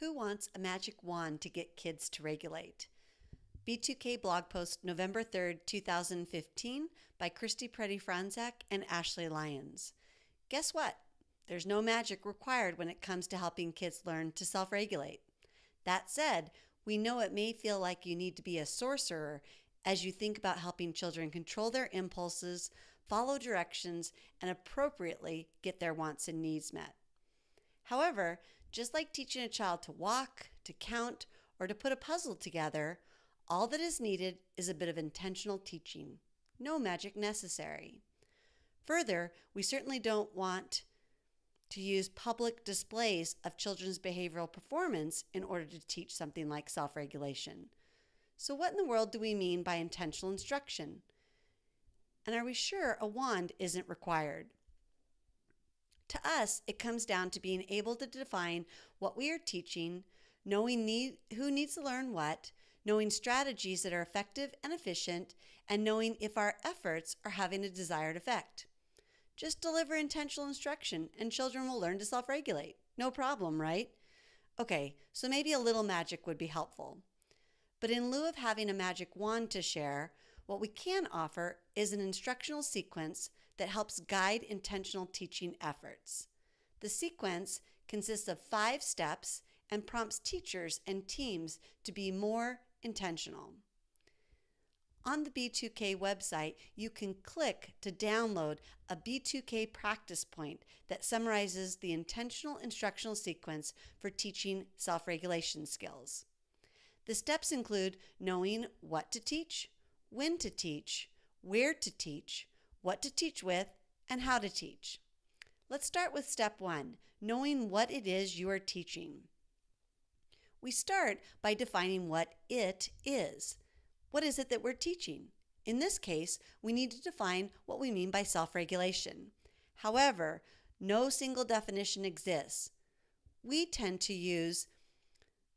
Who wants a magic wand to get kids to regulate? B2K blog post November 3rd, 2015 by Pretti-Frontczak and Ashley Lyons. Guess what? There's no magic required when it comes to helping kids learn to self-regulate. That said, we know it may feel like you need to be a sorcerer as you think about helping children control their impulses, follow directions, and appropriately get their wants and needs met. However, just like teaching a child to walk, to count, or to put a puzzle together, all that is needed is a bit of intentional teaching. No magic necessary. Further, we certainly don't want to use public displays of children's behavioral performance in order to teach something like self-regulation. So what in the world do we mean by intentional instruction? And are we sure a wand isn't required? To us, it comes down to being able to define what we are teaching, knowing who needs to learn what, knowing strategies that are effective and efficient, and knowing if our efforts are having a desired effect. Just deliver intentional instruction and children will learn to self-regulate. No problem, right? Okay, so maybe a little magic would be helpful. But in lieu of having a magic wand to share, what we can offer is an instructional sequence that helps guide intentional teaching efforts. The sequence consists of 5 steps and prompts teachers and teams to be more intentional. On the B2K website, you can click to download a B2K practice point that summarizes the intentional instructional sequence for teaching self-regulation skills. The steps include knowing what to teach, when to teach, where to teach, what to teach with, and how to teach. Let's start with step 1, knowing what it is you are teaching. We start by defining what it is. What is it that we're teaching? In this case, we need to define what we mean by self-regulation. However, no single definition exists. We tend to use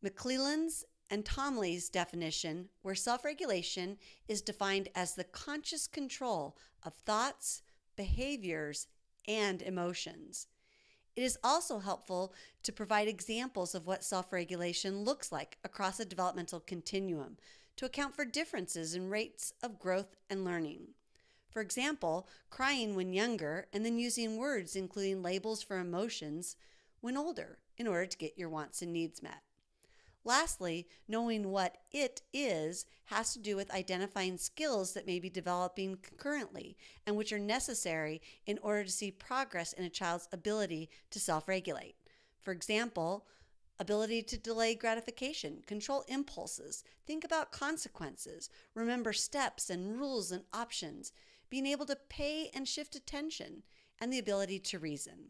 McClelland's and Tomley's definition, where self-regulation is defined as the conscious control of thoughts, behaviors, and emotions. It is also helpful to provide examples of what self-regulation looks like across a developmental continuum to account for differences in rates of growth and learning. For example, crying when younger and then using words including labels for emotions when older in order to get your wants and needs met. Lastly, knowing what it is has to do with identifying skills that may be developing concurrently and which are necessary in order to see progress in a child's ability to self-regulate. For example, ability to delay gratification, control impulses, think about consequences, remember steps and rules and options, being able to pay and shift attention, and the ability to reason.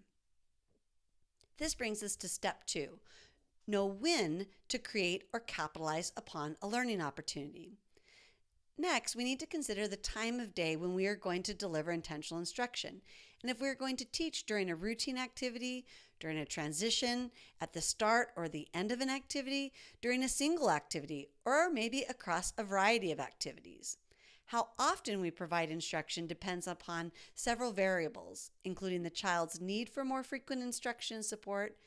This brings us to step 2. Know when to create or capitalize upon a learning opportunity. Next, we need to consider the time of day when we are going to deliver intentional instruction, and if we are going to teach during a routine activity, during a transition, at the start or the end of an activity, during a single activity, or maybe across a variety of activities. How often we provide instruction depends upon several variables, including the child's need for more frequent instruction and support,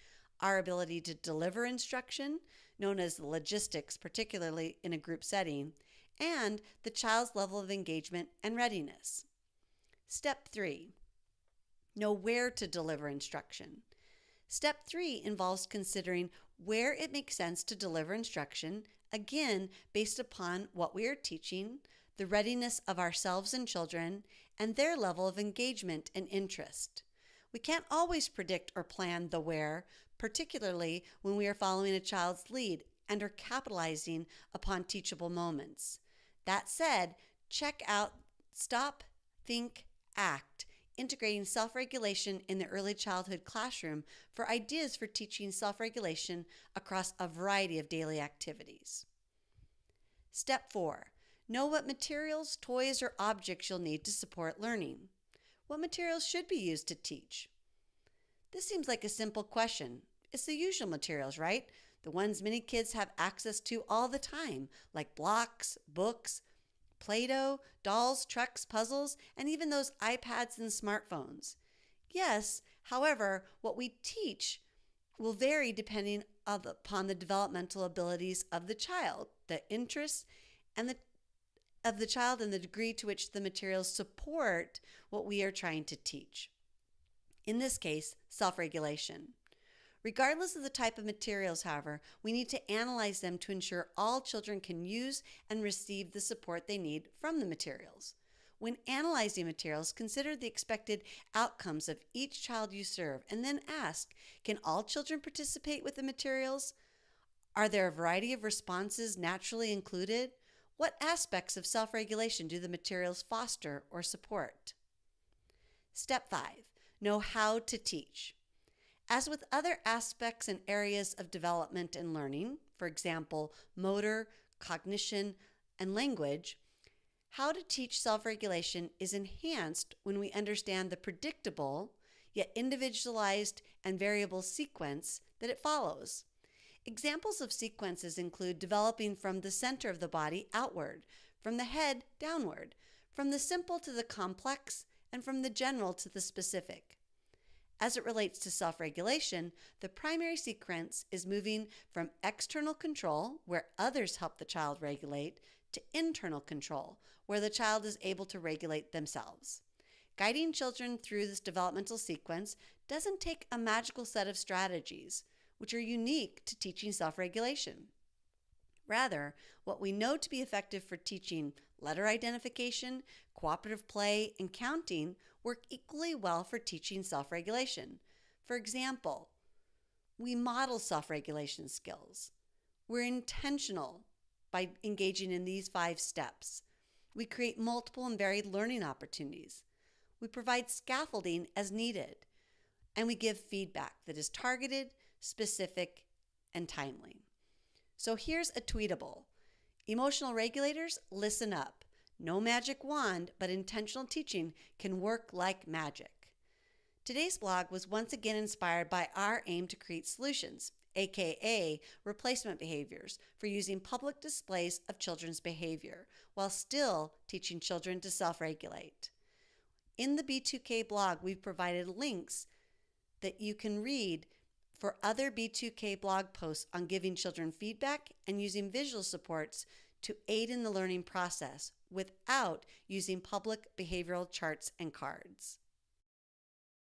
our ability to deliver instruction, known as the logistics, particularly in a group setting, and the child's level of engagement and readiness. Step 3, know where to deliver instruction. Step 3 involves considering where it makes sense to deliver instruction, again, based upon what we are teaching, the readiness of ourselves and children, and their level of engagement and interest. We can't always predict or plan the where, particularly when we are following a child's lead and are capitalizing upon teachable moments. That said, check out Stop, Think, Act, integrating self-regulation in the early childhood classroom for ideas for teaching self-regulation across a variety of daily activities. Step 4, know what materials, toys, or objects you'll need to support learning. What materials should be used to teach? This seems like a simple question. It's the usual materials, right? The ones many kids have access to all the time, like blocks, books, Play-Doh, dolls, trucks, puzzles, and even those iPads and smartphones. Yes, however, what we teach will vary depending upon the developmental abilities of the child, the interests of the child, and the degree to which the materials support what we are trying to teach. In this case, self-regulation. Regardless of the type of materials, however, we need to analyze them to ensure all children can use and receive the support they need from the materials. When analyzing materials, consider the expected outcomes of each child you serve and then ask, can all children participate with the materials? Are there a variety of responses naturally included? What aspects of self-regulation do the materials foster or support? Step 5. Know how to teach. As with other aspects and areas of development and learning, for example, motor, cognition, and language, how to teach self-regulation is enhanced when we understand the predictable, yet individualized and variable sequence that it follows. Examples of sequences include developing from the center of the body outward, from the head downward, from the simple to the complex, and from the general to the specific. As it relates to self-regulation, the primary sequence is moving from external control, where others help the child regulate, to internal control, where the child is able to regulate themselves. Guiding children through this developmental sequence doesn't take a magical set of strategies, which are unique to teaching self-regulation. Rather, what we know to be effective for teaching letter identification, cooperative play, and counting work equally well for teaching self-regulation. For example, we model self-regulation skills. We're intentional by engaging in these 5 steps. We create multiple and varied learning opportunities. We provide scaffolding as needed. And we give feedback that is targeted, specific, and timely. So here's a tweetable. Emotional regulators, listen up. No magic wand, but intentional teaching can work like magic. Today's blog was once again inspired by our aim to create solutions, aka replacement behaviors, for using public displays of children's behavior while still teaching children to self-regulate. In the B2K blog, we've provided links that you can read for other B2K blog posts on giving children feedback and using visual supports to aid in the learning process without using public behavioral charts and cards.